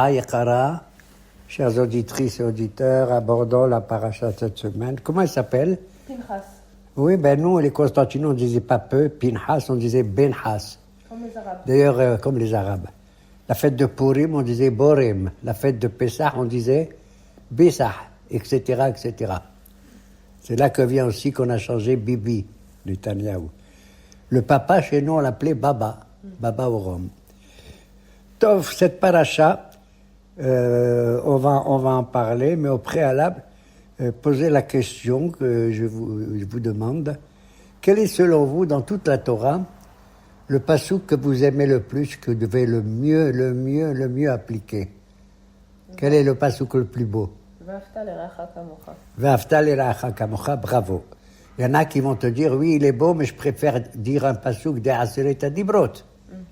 Haïkara, chères auditrices et auditeurs, abordons la paracha cette semaine. Comment elle s'appelle? Pinchas. Oui, ben nous, les Constantinois, on ne disait pas peu, Pinchas, on disait Benhas. Comme les Arabes. D'ailleurs, comme les Arabes. La fête de Purim, on disait Borim. La fête de Pessah, on disait Bessah, etc., etc. C'est là que vient aussi qu'on a changé Bibi, Netanyahu. Le papa, chez nous, on l'appelait Baba, Baba Orom. Tov, cette paracha, on va en parler, mais au préalable, posez la question que je vous demande. Quel est selon vous, dans toute la Torah, le passouk que vous aimez le plus, que vous devez le mieux appliquer? Quel est le passouk le plus beau? Ve'afta l'eracha kamocha. Ve'afta l'eracha kamocha, bravo. Il y en a qui vont te dire, oui, il est beau, mais je préfère dire un passouk des Aseret Adibrot,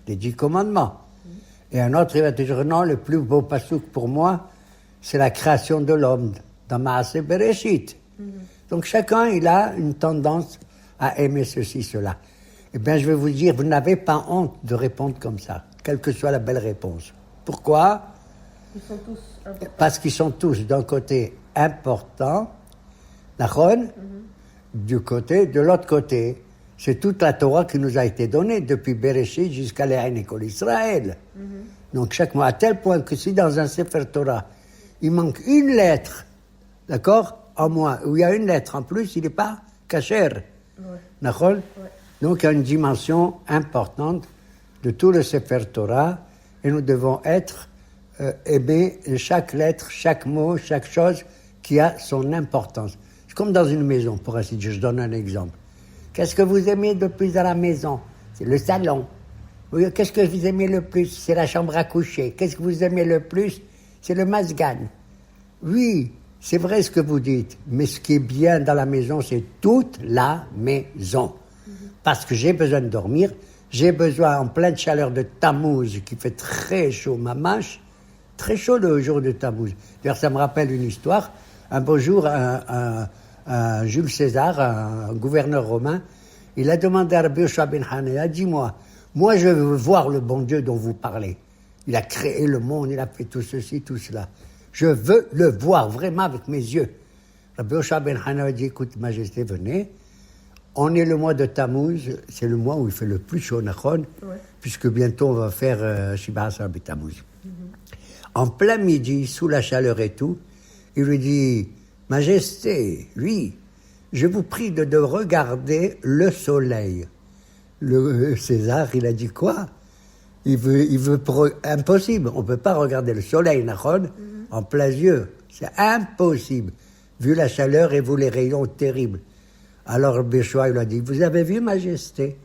des 10 commandements. Et un autre, il va te dire, non, le plus beau passouk pour moi, c'est la création de l'homme, dans Maaseh Bereshit. Donc chacun, il a une tendance à aimer ceci, cela. Eh bien, je vais vous dire, vous n'avez pas honte de répondre comme ça, quelle que soit la belle réponse. Pourquoi? Ils sont tous importants. Parce qu'ils sont tous d'un côté importants, Nachon, de l'autre côté, c'est toute la Torah qui nous a été donnée, depuis Bereshit jusqu'à l'École Israël. Donc chaque mois, à tel point que si dans un Sefer Torah, il manque une lettre, d'accord, en moins, où il y a une lettre en plus, il n'est pas kasher. Nachon? Donc il y a une dimension importante de tout le Sefer Torah, et nous devons aimer chaque lettre, chaque mot, chaque chose qui a son importance. C'est comme dans une maison, pour ainsi dire. Je donne un exemple. Qu'est-ce que vous aimez de plus à la maison? C'est le salon. Oui, qu'est-ce que vous aimez le plus? C'est la chambre à coucher. Qu'est-ce que vous aimez le plus? C'est le masgan. Oui, c'est vrai ce que vous dites, mais ce qui est bien dans la maison, c'est toute la maison. Parce que j'ai besoin de dormir, j'ai besoin en pleine chaleur de Tammuz, qui fait très chaud, mamache, très chaud le jour de Tammuz. D'ailleurs, ça me rappelle une histoire. Un beau jour, un Jules César, un gouverneur romain, il a demandé à Rabbi Yoshua ben Hanania, dis-moi, moi je veux voir le bon Dieu dont vous parlez. Il a créé le monde, il a fait tout ceci, tout cela. Je veux le voir vraiment avec mes yeux. Rabbi Yoshua ben Hanania a dit, écoute, Majesté, venez. On est le mois de Tammuz, c'est le mois où il fait le plus chaud, Nachon, puisque bientôt on va faire Shiva Asar B'Tammuz. En plein midi, sous la chaleur et tout, il lui dit, Majesté, oui, je vous prie de regarder le soleil. Le César, il a dit quoi? Impossible, on ne peut pas regarder le soleil, Nachon, en plein yeux. C'est impossible, vu la chaleur et vu les rayons terribles. Alors Béchoua, il a dit, vous avez vu, Majesté,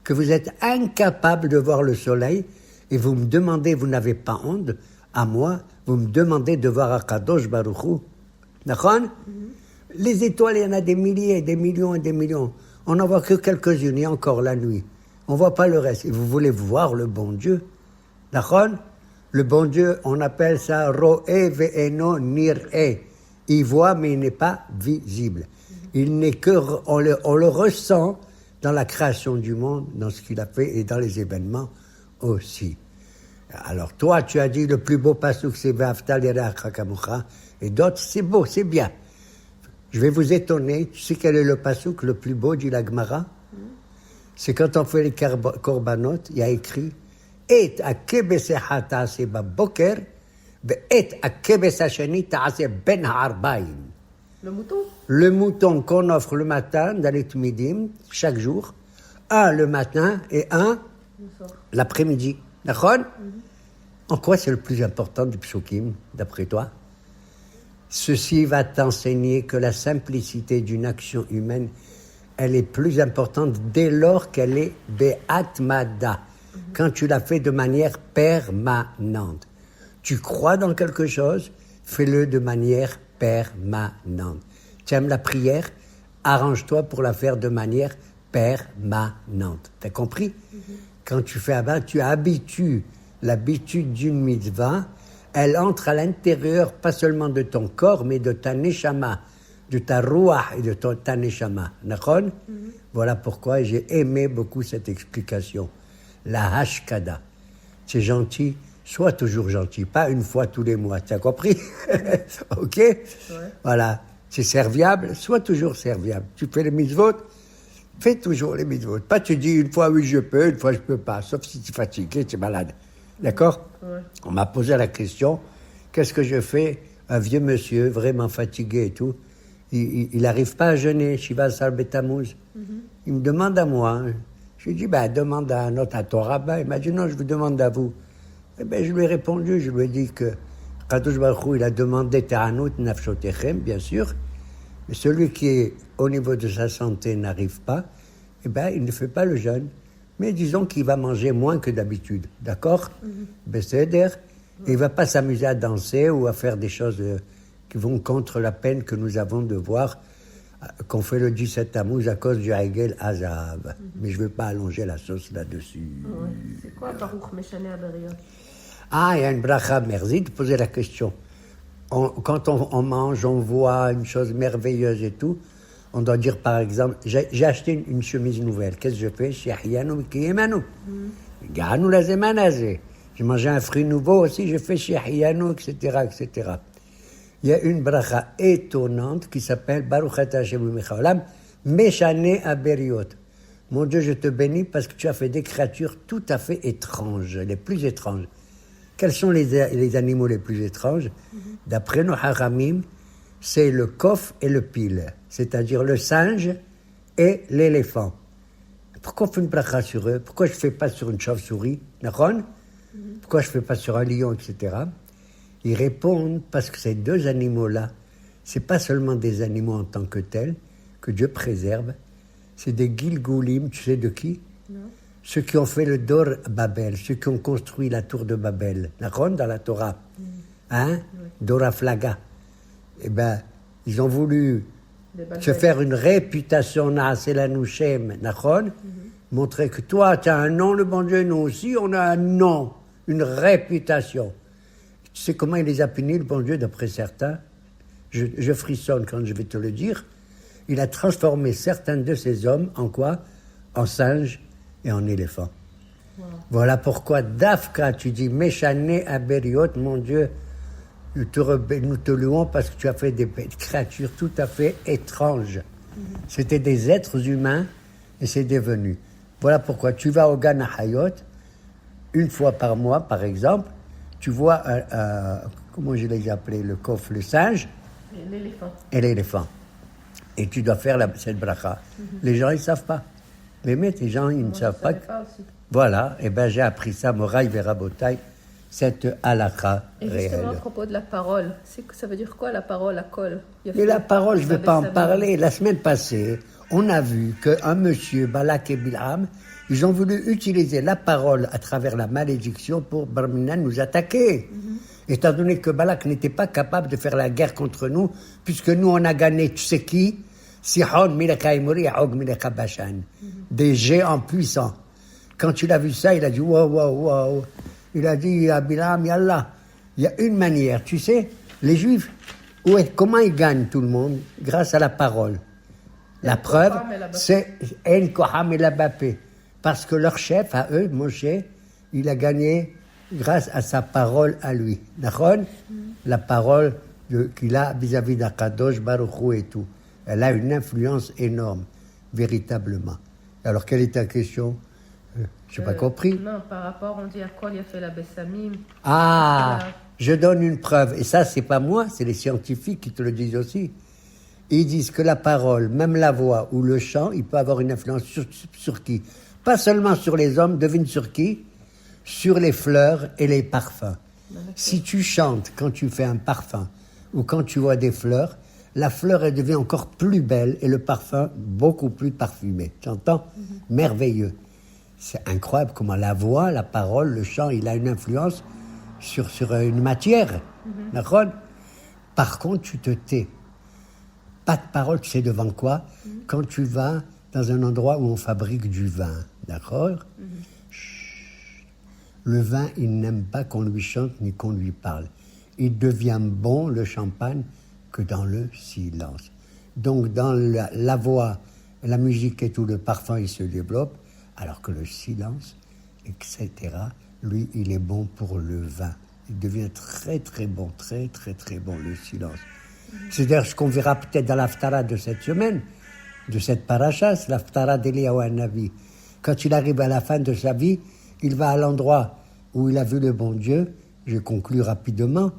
que vous êtes incapable de voir le soleil et vous me demandez, vous n'avez pas honte, à moi, vous me demandez de voir Akadosh Baruch Hu. D'accord? Les étoiles, il y en a des milliers, des millions et des millions. On n'en voit que quelques-unes, et encore la nuit. On ne voit pas le reste. Et vous voulez voir le bon Dieu. D'accord? Le bon Dieu, on appelle ça Ro'e ve'eno nir'e. Il voit, mais il n'est pas visible. Il n'est que, on le ressent dans la création du monde, dans ce qu'il a fait et dans les événements aussi. Alors toi, tu as dit le plus beau passouk, c'est Ve'afta l'eracha kamocha, et d'autres, c'est beau, c'est bien. Je vais vous étonner, tu sais quel est le passouk le plus beau, dit la Gemara? C'est quand on fait les korbanot, il y a écrit Et akebesecha ta'ase baboker, ve'et akebesa sheni ta'ase ben ha'arbaim. Le mouton? Le mouton qu'on offre le matin dans les Tmidim, chaque jour, un le matin et un l'après-midi. D'accord? En quoi c'est le plus important du psukim, d'après toi? Ceci va t'enseigner que la simplicité d'une action humaine, elle est plus importante dès lors qu'elle est be'atmada, quand tu la fais de manière permanente. Tu crois dans quelque chose, fais-le de manière permanente. Tu aimes la prière, arrange-toi pour la faire de manière permanente. T'as compris? Quand tu fais Abba, tu habitues l'habitude d'une mitzvah, elle entre à l'intérieur, pas seulement de ton corps, mais de ta neshama, de ta ruach et de ta neshama. Nachon? Voilà pourquoi j'ai aimé beaucoup cette explication. La hashkada. C'est gentil, sois toujours gentil, pas une fois tous les mois, tu as compris? Ok? Voilà, c'est serviable, sois toujours serviable. Tu fais les mitzvot, fais toujours les mitzvot. Pas tu dis une fois oui je peux, une fois je peux pas, sauf si tu es fatigué, tu es malade. D'accord? On m'a posé la question, qu'est-ce que je fais? Un vieux monsieur, vraiment fatigué et tout, il n'arrive pas à jeûner, Shiva Sar Betamouz. Il me demande à moi. Je lui ai dit, demande à ton rabbin. Il m'a dit, non, je vous demande à vous. Eh bien, je lui ai répondu, je lui ai dit que Kadosh Baruch Hu, il a demandé Ta'anut Nafshotechem, bien sûr, mais celui qui est au niveau de sa santé n'arrive pas, eh bien, il ne fait pas le jeûne. Mais disons qu'il va manger moins que d'habitude, d'accord? Besséder. Et il ne va pas s'amuser à danser ou à faire des choses qui vont contre la peine que nous avons de voir qu'on fait le 17 Tammuz à cause du Hegel Azav. Mais je ne veux pas allonger la sauce là-dessus. C'est quoi Baruch Meshane Aberiot? Ah, il y a une bracha, merci de poser la question. Quand on mange, on voit une chose merveilleuse et tout, on doit dire par exemple, j'ai acheté une chemise nouvelle, qu'est-ce que je fais? Shehianu Mikiyemanu. Ganu la zemanazé. J'ai mangé un fruit nouveau aussi, je fais Shehianu, etc., etc. Il y a une bracha étonnante qui s'appelle Baruch Ata Hashem U'Mechaolam, Meshane Aberiot. Mon Dieu, je te bénis parce que tu as fait des créatures tout à fait étranges, les plus étranges. Quels sont les animaux les plus étranges? D'après nos haramim, c'est le kof et le pile, c'est-à-dire le singe et l'éléphant. Pourquoi on fait une bracha sur eux? Pourquoi je ne fais pas sur une chauve-souris? Pourquoi je ne fais pas sur un lion, etc. Ils répondent parce que ces deux animaux-là, ce n'est pas seulement des animaux en tant que tels, que Dieu préserve, c'est des Gilgoulim, tu sais de qui? Non. Ceux qui ont fait le Dor Babel, ceux qui ont construit la tour de Babel, dans la Torah, Dora Flaga. Eh bien, ils ont voulu se faire une réputation, montrer que toi, tu as un nom, le bon Dieu, nous aussi, on a un nom, une réputation. Tu sais comment il les a punis, le bon Dieu, d'après certains? Je frissonne quand je vais te le dire. Il a transformé certains de ces hommes en quoi? En singes et en éléphants. Wow. Voilà pourquoi, Dafka, tu dis, Meshane Aberiot, mon Dieu, nous te louons parce que tu as fait des créatures tout à fait étranges. C'était des êtres humains et c'est devenu. Voilà pourquoi tu vas au Gan Hayot, une fois par mois, par exemple, tu vois, comment je les appelais, le coffre, le singe et l'éléphant. Et tu dois faire cette bracha. Les gens, ils ne savent pas. Les gens, ils ne savent pas. Voilà, et bien j'ai appris ça, Moraï Verabotai, cette halakha réelle. Et justement, à propos de la parole, ça veut dire quoi la parole, la colle? Mais la parole, je ne vais pas en parler. La semaine passée, on a vu qu'un monsieur, Balak et Bilham, ils ont voulu utiliser la parole à travers la malédiction pour Barminan nous attaquer. Étant donné que Balak n'était pas capable de faire la guerre contre nous, puisque nous, on a gagné, tu sais qui? Sihon, Mileka Imori, Og, Mileka Bashan. Des géants puissants. Quand il a vu ça, il a dit, wow. Il a dit à Bilham, Yallah, il y a une manière, tu sais, les Juifs, comment ils gagnent tout le monde? Grâce à la parole. La preuve, c'est En Koham et Labapé. Parce que leur chef, à eux, Moshe, il a gagné grâce à sa parole à lui. D'accord? La parole qu'il a vis-à-vis d'Akadosh, Baruch Hu et tout. Elle a une influence énorme, véritablement. Alors, quelle est ta question? Je n'ai pas compris. Non, par rapport, on dit à quoi il a fait la Bessamim. Je donne une preuve. Et ça, c'est pas moi, c'est les scientifiques qui te le disent aussi. Ils disent que la parole, même la voix ou le chant, il peut avoir une influence sur qui? Pas seulement sur les hommes, devine sur qui? Sur les fleurs et les parfums. Si tu chantes quand tu fais un parfum ou quand tu vois des fleurs, la fleur, elle devient encore plus belle et le parfum beaucoup plus parfumé. Tu entends? Merveilleux. C'est incroyable comment la voix, la parole, le chant, il a une influence sur une matière. D'accord? Par contre, tu te tais. Pas de parole, tu sais devant quoi? Quand tu vas dans un endroit où on fabrique du vin. D'accord? Le vin, il n'aime pas qu'on lui chante ni qu'on lui parle. Il devient bon, le champagne, que dans le silence. Donc, dans la voix, la musique et tout, le parfum, il se développe, alors que le silence, etc., lui, il est bon pour le vin. Il devient très très bon, très très très bon, le silence. C'est d'ailleurs ce qu'on verra peut-être dans l'Haftara de cette semaine, de cette paracha, c'est l'Haftara d'Eliyahu Hanavi. Quand il arrive à la fin de sa vie, il va à l'endroit où il a vu le bon Dieu, je conclus rapidement,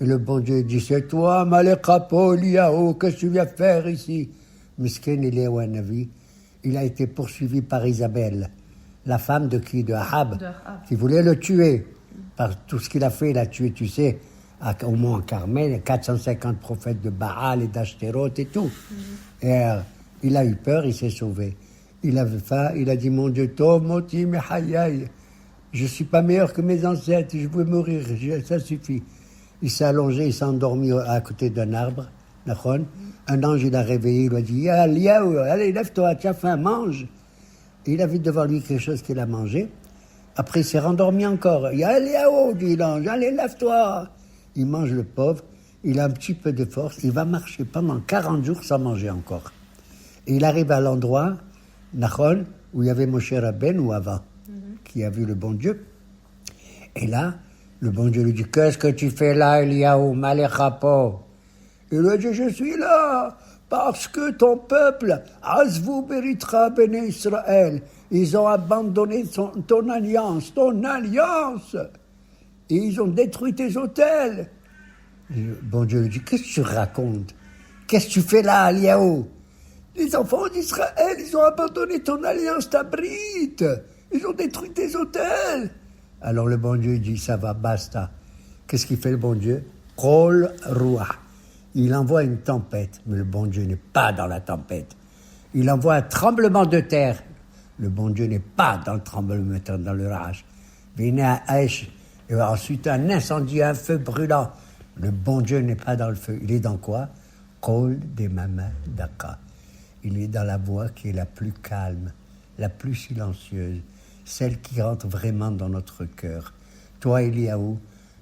et le bon Dieu dit, c'est toi, Malekapo, Eliyahu, qu'est-ce que tu viens faire ici? Miskin Eliyahu Hanavi, il a été poursuivi par Isabelle, la femme de qui? De Ahab, qui voulait le tuer. Par tout ce qu'il a fait, il a tué, tu sais, au mont Carmel, 450 prophètes de Baal et d'Ashtaroth et tout. Et il a eu peur, il s'est sauvé. Il avait faim, il a dit, mon Dieu, Tov moti mehayai. Je ne suis pas meilleur que mes ancêtres, je veux mourir, ça suffit. Il s'est allongé, il s'est endormi à côté d'un arbre. Un ange, il a réveillé, il lui a dit, Eliyahu, allez, lève-toi, tu as faim, mange. Et il a vu devant lui quelque chose qu'il a mangé. Après, il s'est rendormi encore. Il y a Eliyahu, dit l'ange, allez, lève-toi. Il mange le pauvre, il a un petit peu de force, il va marcher pendant 40 jours sans manger encore. Et il arrive à l'endroit, Nachon, où il y avait Moshe Rabbeinu avant, qui a vu le bon Dieu. Et là, le bon Dieu lui dit, qu'est-ce que tu fais là, Eliyahu, Malechapo? Il lui dit, je suis là, parce que ton peuple, Azvu Beritra Bene Israël, ils ont abandonné ton alliance. Et ils ont détruit tes autels. Le bon Dieu lui dit, qu'est-ce que tu racontes? Qu'est-ce que tu fais là, Eliyahu? Les enfants d'Israël, ils ont abandonné ton alliance, ta brite. Ils ont détruit tes autels. Alors le bon Dieu dit, ça va, basta. Qu'est-ce qu'il fait le bon Dieu? Kol Ruah. Il envoie une tempête, mais le bon Dieu n'est pas dans la tempête. Il envoie un tremblement de terre. Le bon Dieu n'est pas dans le tremblement de terre, dans le rage. Et ensuite un incendie, un feu brûlant. Le bon Dieu n'est pas dans le feu. Il est dans quoi? Kol de Mama Daka. Il est dans la voix qui est la plus calme, la plus silencieuse, celle qui rentre vraiment dans notre cœur. Toi, Eliyahu,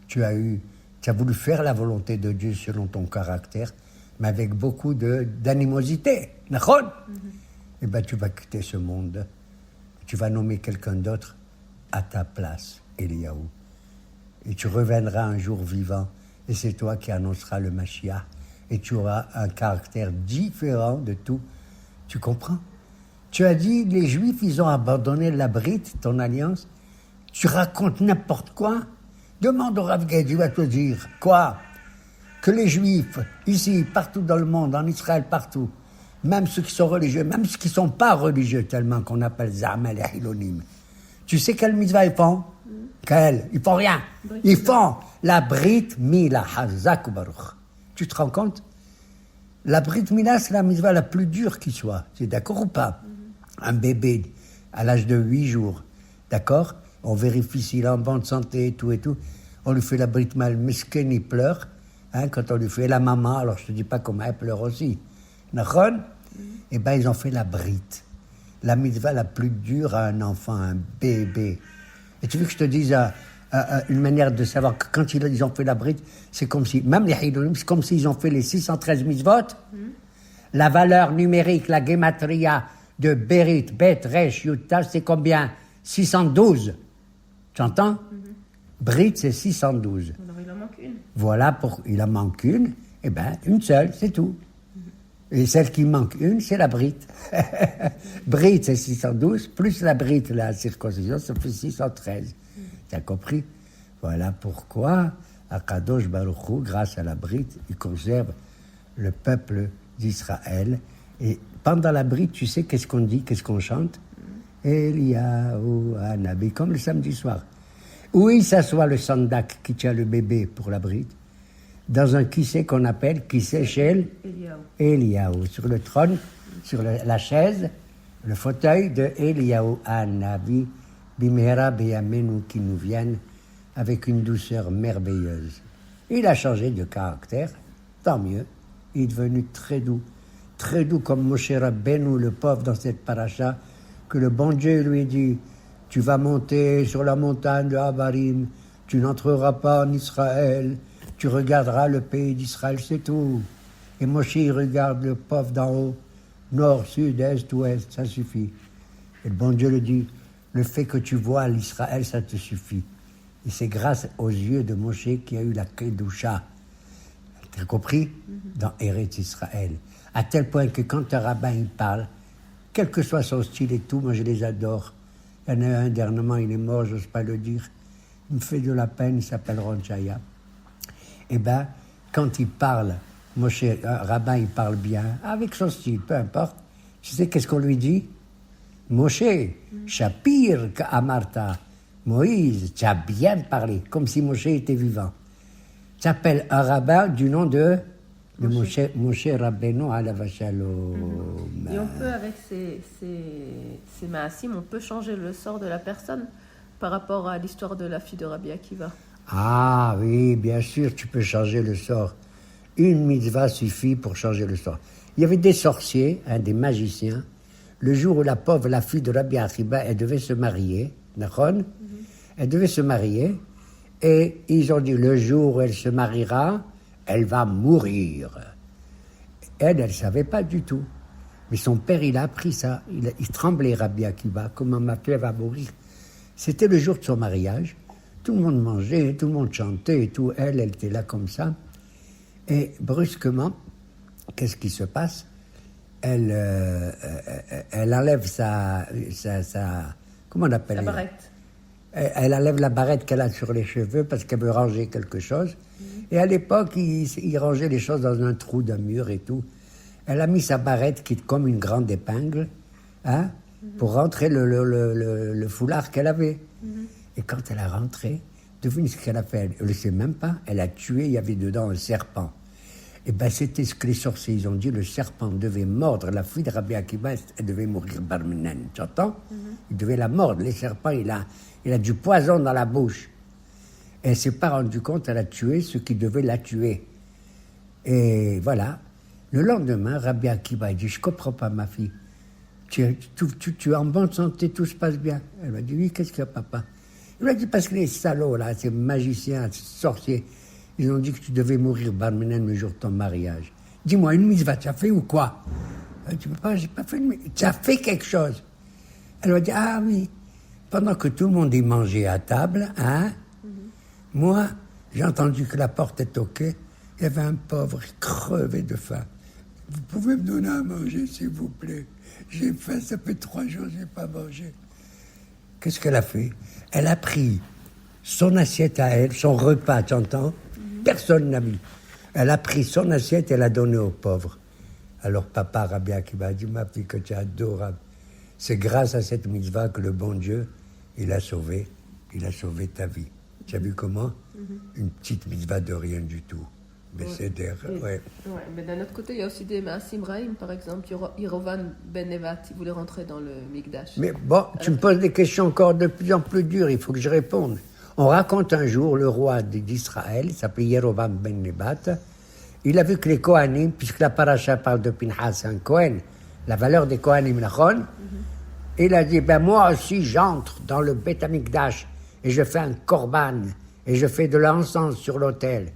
tu as voulu faire la volonté de Dieu selon ton caractère, mais avec beaucoup d'animosité. D'accord? Eh bien, tu vas quitter ce monde. Tu vas nommer quelqu'un d'autre à ta place, Eliyahu. Et tu reviendras un jour vivant, et c'est toi qui annonceras le Mashiach, et tu auras un caractère différent de tout. Tu comprends? Tu as dit, les Juifs, ils ont abandonné la brite, ton alliance. Tu racontes n'importe quoi. Demande au Rav Gedi, il va te dire, quoi? Que les Juifs, ici, partout dans le monde, en Israël, partout, même ceux qui sont religieux, même ceux qui ne sont pas religieux tellement, qu'on appelle Za'amal et Hilonim, tu sais quelle mitzvah ils font? Quelle? Ils font rien. Ils font la Brit Mila, Hazak Baruch. Tu te rends compte? La Brit Mila, c'est la mitzvah la plus dure qui soit. Tu es d'accord ou pas? Un bébé, à l'âge de 8 jours, d'accord? On vérifie s'il est en bonne santé et tout. On lui fait la Brit Mila, Misken, il pleure. Hein, quand on lui fait la maman, alors je te dis pas comment elle pleure aussi. D'accord? Eh bien, ils ont fait la Brit. La mitzvah la plus dure à un enfant, un bébé. Et tu veux que je te dise une manière de savoir que quand ils ont fait la brite, c'est comme si, même les Hilonim, c'est comme s'ils ont fait les 613 mitzvot. La valeur numérique, la gematria de Berit, Bet, Resh, Yutta, c'est combien? 612. Tu entends? Brit, c'est 612. Alors il en manque une. Voilà, il en manque une. Eh bien, une seule, c'est tout. Et celle qui manque une, c'est la brite. Brite, c'est 612, plus la brite, la circoncision, ça fait 613. Tu as compris? Voilà pourquoi Akadosh Baruch Hu, grâce à la brite, il conserve le peuple d'Israël. Et pendant la brite, tu sais qu'est-ce qu'on dit, qu'est-ce qu'on chante? Eliyahu Hanavi, comme le samedi soir. Où il s'assoit le sandak qui tient le bébé pour la brite? Dans un kissé qu'on appelle kissé shel Eliyahu, sur le trône, sur la chaise, le fauteuil de Eliyahu Hanavi, Bimera Beyamenu, qui nous viennent avec une douceur merveilleuse. Il a changé de caractère, tant mieux, il est devenu très doux comme Moshe Rabbeinu, le pauvre dans cette paracha, que le bon Dieu lui dit, tu vas monter sur la montagne de Habarim, tu n'entreras pas en Israël, tu regarderas le pays d'Israël, c'est tout. Et Moshe, il regarde le pauvre d'en haut, nord, sud, est, ouest, ça suffit. Et le bon Dieu lui dit, le fait que tu vois l'Israël, ça te suffit. Et c'est grâce aux yeux de Moshe qu'il y a eu la Kedusha. Tu as compris? Dans Eretz Israël. À tel point que quand un rabbin il parle, quel que soit son style et tout, moi je les adore. Il y en a un dernièrement, il est mort, j'ose pas le dire. Il me fait de la peine, il s'appelle Ron Chaya. Eh bien, quand il parle, Moshe, un rabbin, il parle bien, avec son style, peu importe. Tu sais qu'est-ce qu'on lui dit? Moshe, Shapir Amarta, Moïse, tu as bien parlé, comme si Moshe était vivant. Tu appelles un rabbin du nom de Moshe Rabbeinu alav shalom. Et on peut, avec ces maasim, on peut changer le sort de la personne par rapport à l'histoire de la fille de Rabbi Akiva. Ah oui, bien sûr, tu peux changer le sort. Une mitzvah suffit pour changer le sort. Il y avait des sorciers, des magiciens. Le jour où la fille de Rabbi Akiva, elle devait se marier, d'accord? Elle devait se marier, et ils ont dit, le jour où elle se mariera, elle va mourir. Elle ne savait pas du tout. Mais son père, il a appris ça. Il tremblait, Rabbi Akiva, comment ma fille va mourir. C'était le jour de son mariage. Tout le monde mangeait, tout le monde chantait et tout. Elle était là comme ça. Et brusquement, qu'est-ce qui se passe? Elle enlève sa comment on appelle? La barrette. Elle enlève la barrette qu'elle a sur les cheveux parce qu'elle veut ranger quelque chose. Et à l'époque, il rangeait les choses dans un trou d'un mur et tout. Elle a mis sa barrette qui est comme une grande épingle, pour rentrer le foulard qu'elle avait. Et quand elle a rentré, devine ce qu'elle a fait. Elle ne le sait même pas. Elle a tué, il y avait dedans un serpent. Et bien, c'était ce que les sorciers ils ont dit. Le serpent devait mordre la fille de Rabbi Akiva. Elle devait mourir barminan. Tu entends? Il devait la mordre. Les serpents, il a du poison dans la bouche. Elle ne s'est pas rendue compte, elle a tué ceux qui devaient la tuer. Et voilà. Le lendemain, Rabbi Akiva dit, je ne comprends pas, ma fille. Tu es en bonne santé, tout se passe bien. Elle m'a dit, oui, qu'est-ce qu'il y a, papa? Il m'a dit, parce que les salauds, là, ces magiciens, ces sorciers, ils ont dit que tu devais mourir, barminan, le jour de ton mariage. Dis-moi, une mitzvah, tu as fait ou quoi? Elle dit, papa, j'ai pas fait une mitzvah. Tu as fait quelque chose? Elle m'a dit, ah oui. Pendant que tout le monde est mangé à table, moi, j'ai entendu que la porte est toquée. Il y avait un pauvre crevé de faim. Vous pouvez me donner à manger, s'il vous plaît? J'ai faim, ça fait 3 jours que je n'ai pas mangé. Qu'est-ce qu'elle a fait? Elle a pris son assiette à elle, son repas, tu entends? Personne n'a mis. Elle a pris son assiette et l'a donnée aux pauvres. Alors papa Rabbi Akiva a dit, ma fille, que tu es adorable. C'est grâce à cette mitzvah que le bon Dieu, il a sauvé ta vie. Tu as vu comment? Une petite mitzvah de rien du tout. Mais c'est ouais. Mais d'un autre côté, il y a aussi des Maasim Raïm, par exemple, Yerovan ben Nevat, il voulait rentrer dans le Mikdash. Mais bon, tu me poses des questions encore de plus en plus dures, il faut que je réponde. On raconte un jour, le roi d'Israël, il s'appelait Yerovan ben Nevat, il a vu que les Kohanim, puisque la paracha parle de Pinchas, un Kohen, la valeur des Kohanim, Nachon, il a dit, ben moi aussi j'entre dans le Beth Amikdash et je fais un korban et je fais de l'encens sur l'autel.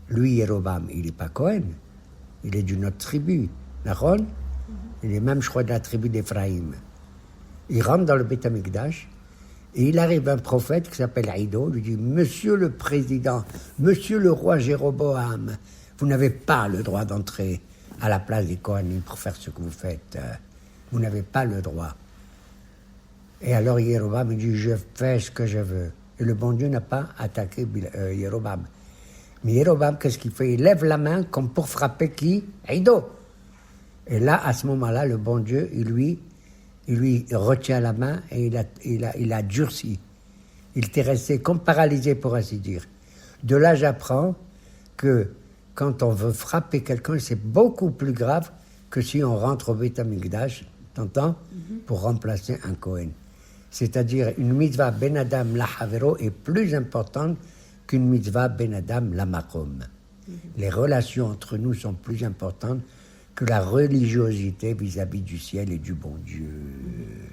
Lui, Yerovam, il n'est pas Kohen, il est d'une autre tribu, Nachon. Il est même, je crois, de la tribu d'Éphraïm. Il rentre dans le Beth Amikdash et il arrive un prophète qui s'appelle Ido, lui dit, monsieur le président, monsieur le roi Jéroboam, vous n'avez pas le droit d'entrer à la place des Kohanim pour faire ce que vous faites. Vous n'avez pas le droit. Et alors Yerovam dit, je fais ce que je veux. Et le bon Dieu n'a pas attaqué Yerovam. Mais Yerovam, qu'est-ce qu'il fait? Il lève la main comme pour frapper qui? Ido. Et là, à ce moment-là, le bon Dieu, il lui retient la main et il a durci. Il était resté comme paralysé, pour ainsi dire. De là, j'apprends que quand on veut frapper quelqu'un, c'est beaucoup plus grave que si on rentre au Beth Amikdash, t'entends, pour remplacer un Kohen. C'est-à-dire, une mitzvah ben Adam la Havero est plus importante qu'une mitzvah ben Adam la Makom. Les relations entre nous sont plus importantes que la religiosité vis-à-vis du ciel et du bon Dieu.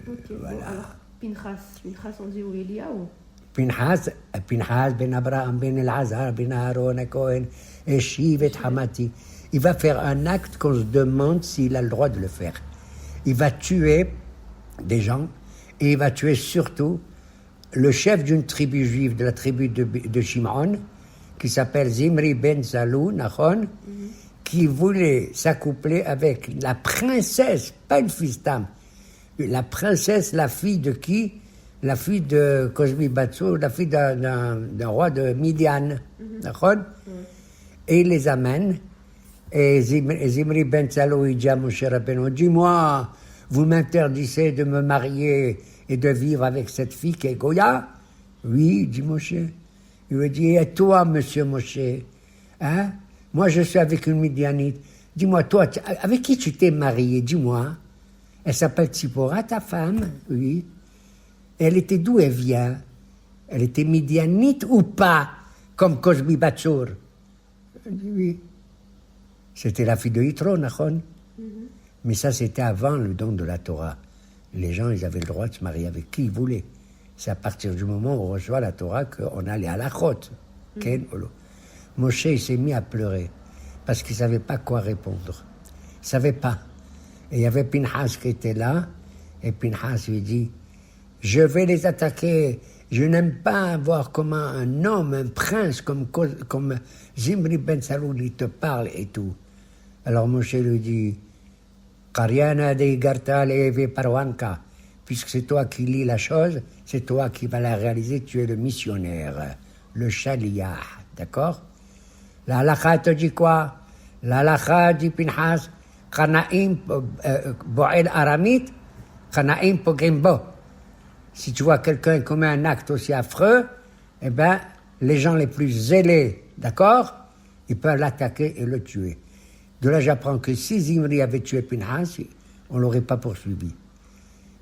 Okay, voilà. Bon, alors, Pinchas, on dit où Eliaou? Pinchas ben Abraham ben Elazar ben Aaron Cohen et Shivet Hamati. Il va faire un acte qu'on se demande s'il a le droit de le faire. Il va tuer des gens et il va tuer surtout le chef d'une tribu juive, de la tribu de Shimon, qui s'appelle Zimri ben Zalou, Nachon, qui voulait s'accoupler avec la princesse, pas une fille d'âme, la princesse, la fille de qui? La fille de Cosbi Batsou, la fille d'un roi de Midian, Nachon. Et il les amène. Et Zimri ben Zalou, il dit à Moshe Rabbeinu, dis-moi, vous m'interdisez de me marier et de vivre avec cette fille qui est Goya? Oui, dit Moshe. Il lui dit, et toi, monsieur Moshe, hein? Moi, je suis avec une Midianite. Dis-moi, toi, avec qui tu t'es marié? Dis-moi. Elle s'appelle Tzipora, ta femme? Oui. Et elle était d'où elle vient? Elle était Midianite ou pas? Comme Cosbi Batsour? Oui. C'était la fille de Yitro, Nachon. Mais ça, c'était avant le don de la Torah. Les gens, ils avaient le droit de se marier avec qui ils voulaient. C'est à partir du moment où on reçoit la Torah qu'on a les halachot. Moshe, il s'est mis à pleurer parce qu'il ne savait pas quoi répondre. Il ne savait pas. Et il y avait Pinhas qui était là, et Pinhas lui dit, je vais les attaquer. Je n'aime pas voir comment un homme, un prince comme Zimri ben Salou, il te parle et tout. Alors Moshe lui dit, Kariana de Igarta Levi Parwanka, puisque c'est toi qui lis la chose, c'est toi qui vas la réaliser, tu es le missionnaire, le shaliach, d'accord? La halakha te dit quoi? La halakha dit Pinhas, Kanaim Boel Aramit, Kanaim Pogimbo. Si tu vois quelqu'un commet un acte aussi affreux, eh bien, les gens les plus zélés, d'accord, ils peuvent l'attaquer et le tuer. De là, j'apprends que si Zimri avait tué Pinhas, on ne l'aurait pas poursuivi.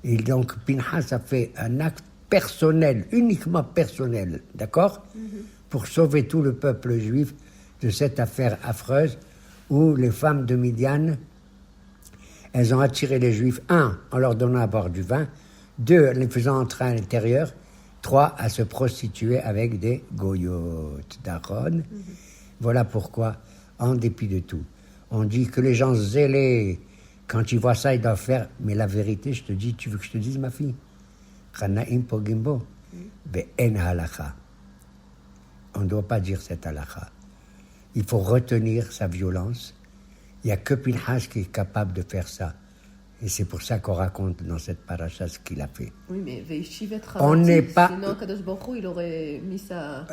Et donc, Pinhas a fait un acte personnel, uniquement personnel, d'accord, pour sauver tout le peuple juif de cette affaire affreuse où les femmes de Midian, elles ont attiré les Juifs, 1, en leur donnant à boire du vin, 2, en les faisant entrer à l'intérieur, 3, à se prostituer avec des goyotes d'Aaron. Voilà pourquoi, en dépit de tout, on dit que les gens zélés, quand ils voient ça, ils doivent faire, mais la vérité, je te dis, tu veux que je te dise, ma fille? Chanaim pogimbo, be'en halakha. On ne doit pas dire cette halakha. Il faut retenir sa violence. Il n'y a que Pinhas qui est capable de faire ça. Et c'est pour ça qu'on raconte dans cette paracha ce qu'il a fait. Oui, mais Veishivet on n'est pas. Sinon, Kadosh Baruch Hu, il aurait mis sa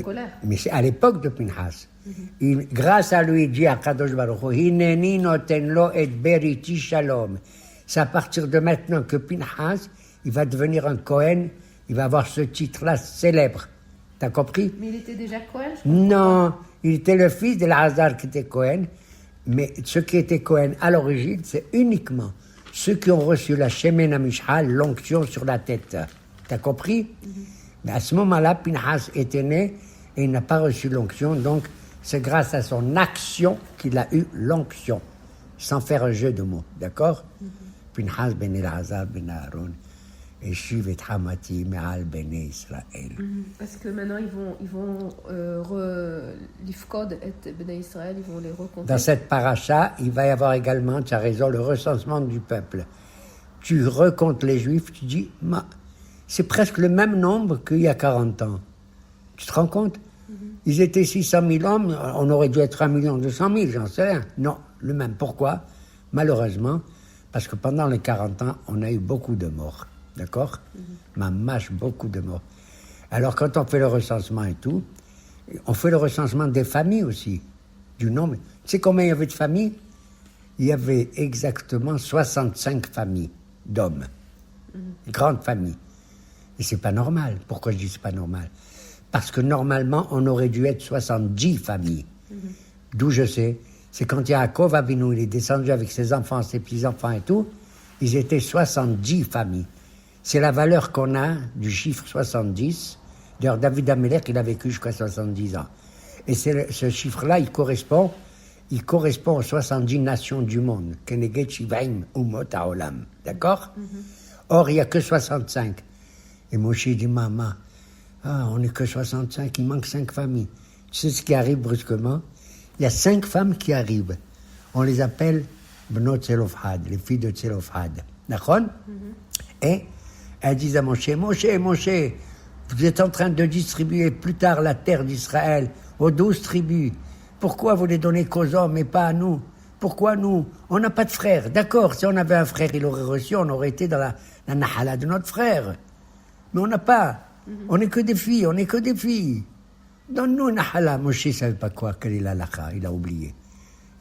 colère. Mais c'est à l'époque de Pinhas. Grâce à lui, dit à Kadosh Baruch Hu, Hineni noten lo et beriti shalom. C'est à partir de maintenant que Pinhas, il va devenir un Cohen, il va avoir ce titre-là célèbre. T'as compris? Mais il était déjà Cohen? Non, il était le fils de Lazare qui était Cohen. Mais ceux qui étaient Cohen à l'origine, c'est uniquement ceux qui ont reçu la Shemen HaMishcha, l'onction sur la tête. T'as compris? Mais à ce moment-là, Pinhas était né et il n'a pas reçu l'onction, donc c'est grâce à son action qu'il a eu l'onction, sans faire un jeu de mots, d'accord? Pinhas ben Elazar ben Aaron, et Shivet Hamati Me'al Bene Israël. Parce que maintenant ils vont l'ifkod et Bnei Israël, ils vont les recompter. Dans cette paracha, il va y avoir également, tu as raison, le recensement du peuple. Tu recomptes les Juifs, tu dis, c'est presque le même nombre qu'il y a 40 ans. Tu te rends compte? Ils étaient 600 000 hommes, on aurait dû être 1 200 000, j'en sais rien. Non, le même. Pourquoi? Malheureusement, parce que pendant les 40 ans, on a eu beaucoup de morts. D'accord? Mamache, beaucoup de morts. Alors, quand on fait le recensement et tout, on fait le recensement des familles aussi, du nombre. Tu sais combien il y avait de familles? Il y avait exactement 65 familles d'hommes. Grande famille. Et c'est pas normal. Pourquoi je dis c'est pas normal? Parce que normalement, on aurait dû être 70 familles. D'où je sais, c'est quand Yaakov Avinu, il est descendu avec ses enfants, ses petits-enfants et tout, ils étaient 70 familles. C'est la valeur qu'on a du chiffre 70. D'ailleurs, David Amelech, il a vécu jusqu'à 70 ans. Et ce chiffre-là, il correspond aux 70 nations du monde. Keneged Shivaim Umot Haolam. D'accord? Or, il n'y a que 65. Et Moshe dit, maman, on n'est que 65, il manque 5 familles. Tu sais ce qui arrive brusquement? Il y a 5 femmes qui arrivent. On les appelle Bnot Tzelofhad, les filles de Tzelofhad. D'accord? Et Elles disent à Moshe, Moshe, vous êtes en train de distribuer plus tard la terre d'Israël aux 12 tribus. Pourquoi vous les donnez qu'aux hommes et pas à nous? Pourquoi nous? On n'a pas de frère. D'accord, si on avait un frère, il aurait reçu, on aurait été dans la nahala de notre frère. Mais on n'a pas. On n'est que des filles, on n'est que des filles. Donne-nous une nahala. Moshe ne savait pas quoi, quelle est la halakha, il a oublié.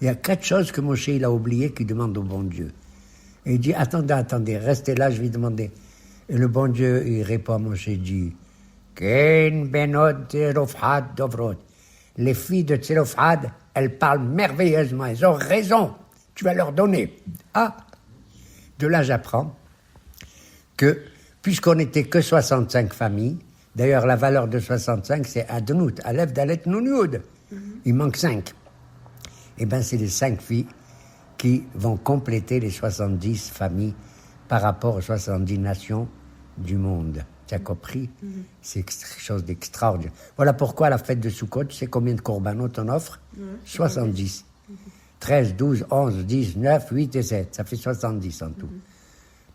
Il y a 4 choses que Moshe il a oubliées qu'il demande au bon Dieu. Et il dit, attendez, restez là, je vais demander. Et le bon Dieu, il répond à Moshe, il dit, Ken benot Tzelofhad dovrot. Les filles de Tzelofhad, elles parlent merveilleusement, elles ont raison, tu vas leur donner. Ah, de là j'apprends que, puisqu'on n'était que 65 familles, d'ailleurs la valeur de 65 c'est Adnout, Aleph, Dalet, Nun, Yud. Il manque 5. Eh bien c'est les 5 filles qui vont compléter les 70 familles par rapport aux 70 nations du monde. Tu as compris? C'est quelque chose d'extraordinaire. Voilà pourquoi à la fête de Sukkot, tu sais combien de corbanotes on offre? 70. 13, 12, 11, 10, 9, 8 et 7. Ça fait 70 en tout.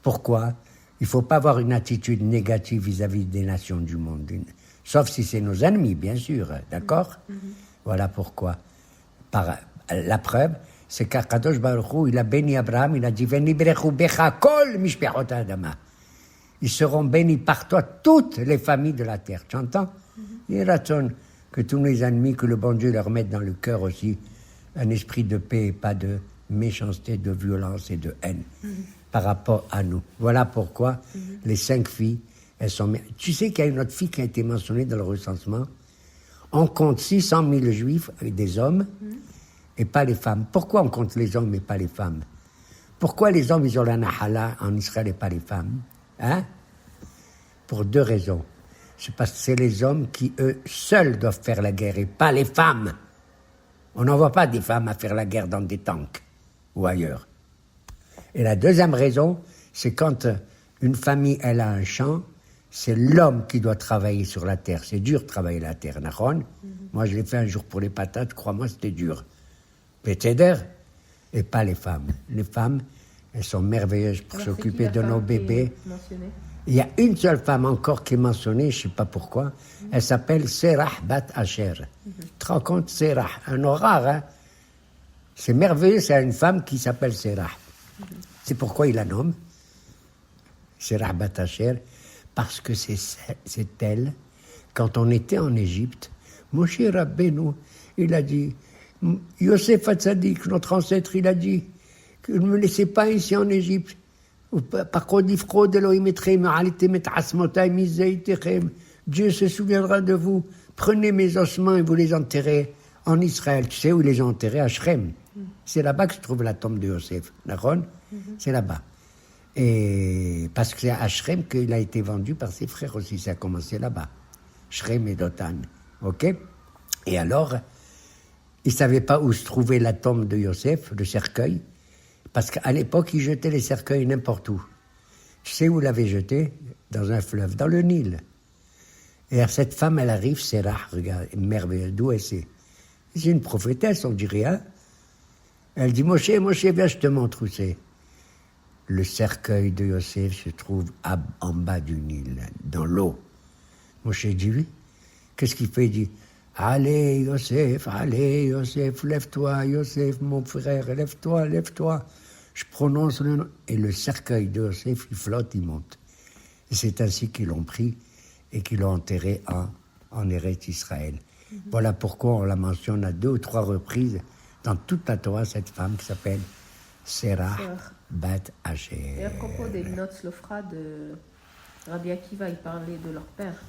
Pourquoi? Il ne faut pas avoir une attitude négative vis-à-vis des nations du monde. Sauf si c'est nos ennemis, bien sûr. D'accord? Voilà pourquoi. La preuve, c'est qu'Akadosh Baruch Hu, il a béni Abraham, il a dit « Veni berechu becha kol mishpechot adama ». Ils seront bénis par toi, toutes les familles de la terre. Tu entends? Il raconte que tous les ennemis, que le bon Dieu leur mette dans le cœur aussi un esprit de paix et pas de méchanceté, de violence et de haine par rapport à nous. Voilà pourquoi les 5 filles, elles sont... Tu sais qu'il y a une autre fille qui a été mentionnée dans le recensement. On compte 600 000 juifs, des hommes, et pas les femmes. Pourquoi on compte les hommes et pas les femmes? Pourquoi les hommes, ils ont la nahala en Israël et pas les femmes? Hein? Pour 2 raisons. C'est parce que c'est les hommes qui, eux, seuls doivent faire la guerre et pas les femmes. On n'envoie pas des femmes à faire la guerre dans des tanks ou ailleurs. Et la deuxième raison, c'est quand une famille, elle a un champ, c'est l'homme qui doit travailler sur la terre. C'est dur de travailler la terre, Nahon. Moi, je l'ai fait un jour pour les patates, crois-moi, c'était dur. Pétéder, et pas les femmes. Les femmes, elles sont merveilleuses pour s'occuper de nos bébés. Il y a une seule femme encore qui est mentionnée, je ne sais pas pourquoi. Elle s'appelle Serah Bat Asher. Tu te rends compte, Serah, un nom rare, hein? C'est merveilleux, c'est une femme qui s'appelle Serah. C'est pourquoi il la nomme Serah Bat Asher, parce que c'est elle, quand on était en Égypte, Moshe Rabbeinu, il a dit, Yosef Hatzadik, notre ancêtre, il a dit, que ne me laissez pas ici en Égypte. Dieu se souviendra de vous. Prenez mes ossements et vous les enterrez en Israël. Tu sais où ils les ont enterrés? À Shrem. C'est là-bas que se trouve la tombe de Yosef. C'est là-bas. Et parce que c'est à Shrem qu'il a été vendu par ses frères aussi. Ça a commencé là-bas. Shrem et Dotan. Ok? Et alors, ils ne savaient pas où se trouvait la tombe de Yosef, le cercueil. Parce qu'à l'époque, ils jetaient les cercueils n'importe où. Tu sais où l'avaient jeté? Dans un fleuve, dans le Nil. Et cette femme, elle arrive, Serah, regarde, merveilleuse, d'où elle c'est? C'est une prophétesse, on dit rien. Elle dit, Moshe, viens, je te montre où c'est. Le cercueil de Yosef se trouve en bas du Nil, dans l'eau. Moshe dit, oui. Qu'est-ce qu'il fait? Il dit, allez, Yosef, lève-toi, Yosef, mon frère, lève-toi. Je prononce le nom. Et le cercueil de Yosef, il flotte, il monte. Et c'est ainsi qu'ils l'ont pris et qu'ils l'ont enterré en Eretz Israël. Voilà pourquoi on la mentionne à 2 ou 3 reprises dans toute la Torah, cette femme qui s'appelle Serah Bat Asher. Et à propos des notes Slofra de Rabbi Akiva, il parlait de leur père.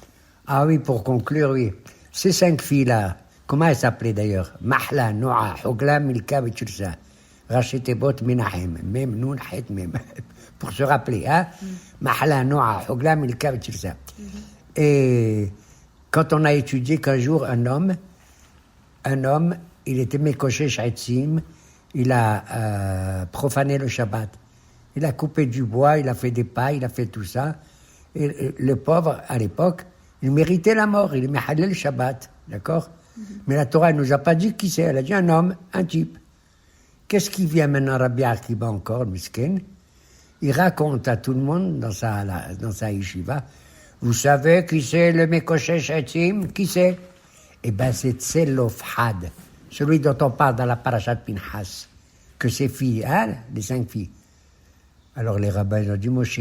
Ah oui, pour conclure, oui. Ces 5 filles-là, comment elles s'appelaient d'ailleurs? Mahla, Noah, Hogla, Milka, Betchursa. Rachetebot, Menahem, Mem, Nun, Het, Mem. Pour se rappeler, hein? Mahla, Noah, Hogla, Milka, Betchursa. Et quand on a étudié qu'un jour, un homme, il était mécoché Shaïtsim, il a profané le Shabbat. Il a coupé du bois, il a fait des pailles, il a fait tout ça. Et le pauvre, à l'époque, il méritait la mort, il est méhalel le Shabbat, d'accord? Mais la Torah ne nous a pas dit qui c'est, elle a dit un homme, un type. Qu'est-ce qui vient maintenant, Rabbi Akiva encore, miskin? il raconte à tout le monde dans sa yeshiva, vous savez qui c'est le Mekoshesh Etzim? Qui c'est? Eh bien, c'est Tselofhad, celui dont on parle dans la parashat Pinhas, que ses filles, hein, les 5 filles. Alors les rabbins ont dit, Moshe,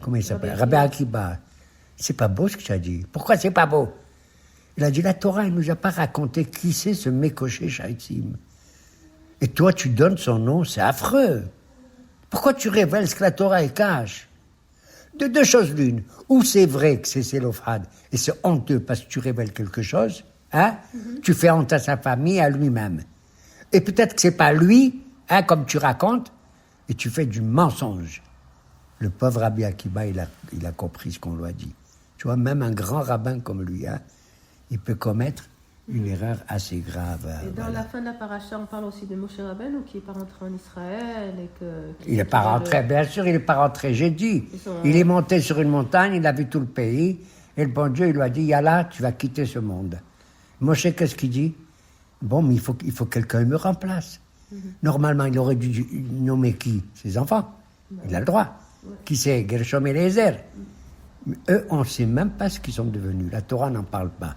comment il s'appelle? Rabbi Akiba. C'est pas beau ce que tu as dit. Pourquoi c'est pas beau? Il a dit, la Torah, elle nous a pas raconté qui c'est ce Mekoshesh Etzim. Et toi, tu donnes son nom, c'est affreux. Pourquoi tu révèles ce que la Torah elle cache? De 2 choses l'une. Ou c'est vrai que c'est Tselofhad, et c'est honteux parce que tu révèles quelque chose, hein? Tu fais honte à sa famille, à lui-même. Et peut-être que c'est pas lui, hein, comme tu racontes, et tu fais du mensonge. Le pauvre Rabbi Akiba, il a compris ce qu'on lui a dit. Tu vois, même un grand rabbin comme lui, hein, il peut commettre une erreur assez grave. Et dans la fin de la paracha, on parle aussi de Moshe Rabbeinu qui n'est pas rentré en Israël. Il n'est pas rentré, bien sûr, il n'est pas rentré, j'ai dit. Il est monté sur une montagne, il a vu tout le pays, et le bon Dieu, il lui a dit, Yallah, tu vas quitter ce monde. Moshe, qu'est-ce qu'il dit? Bon, mais il faut que quelqu'un me remplace. Normalement, il aurait dû nommer qui? Ses enfants. Il a le droit. Qui c'est? Gershom et Eliezer. Eux, on ne sait même pas ce qu'ils sont devenus. La Torah n'en parle pas.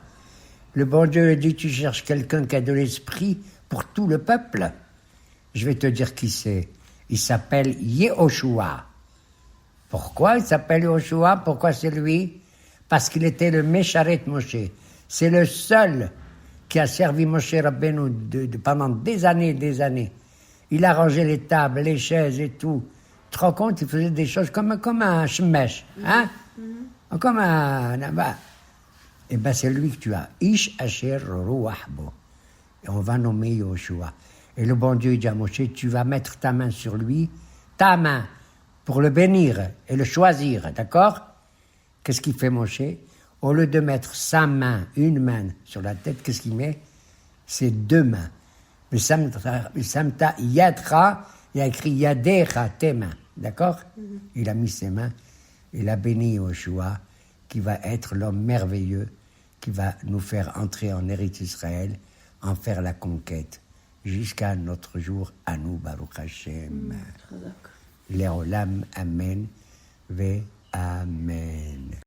Le bon Dieu lui dit, tu cherches quelqu'un qui a de l'esprit pour tout le peuple. Je vais te dire qui c'est. Il s'appelle Yehoshua. Pourquoi il s'appelle Yehoshua? Pourquoi c'est lui? Parce qu'il était le Mesharet Moshe. C'est le seul qui a servi Moshe Rabbeinu pendant des années. Il a rangé les tables, les chaises et tout. Tu te rends compte, il faisait des choses comme un shemesh, hein? Comme un... Eh bien, c'est lui que tu as. Ish Asher Ruach Bo. Et on va nommer Yoshua. Et le bon Dieu dit à Moshe, tu vas mettre ta main sur lui, ta main, pour le bénir et le choisir, d'accord? Qu'est-ce qu'il fait Moshe? Au lieu de mettre sa main, une main sur la tête, qu'est-ce qu'il met? C'est 2 mains. Mais Samta Yadra, il a écrit Yadecha, tes mains, d'accord? Il a mis ses mains, il a béni Yoshua, qui va être l'homme merveilleux, qui va nous faire entrer en Eretz Israël, en faire la conquête, jusqu'à notre jour, à nous, Baruch Hashem. Leolam, Amen, ve Amen.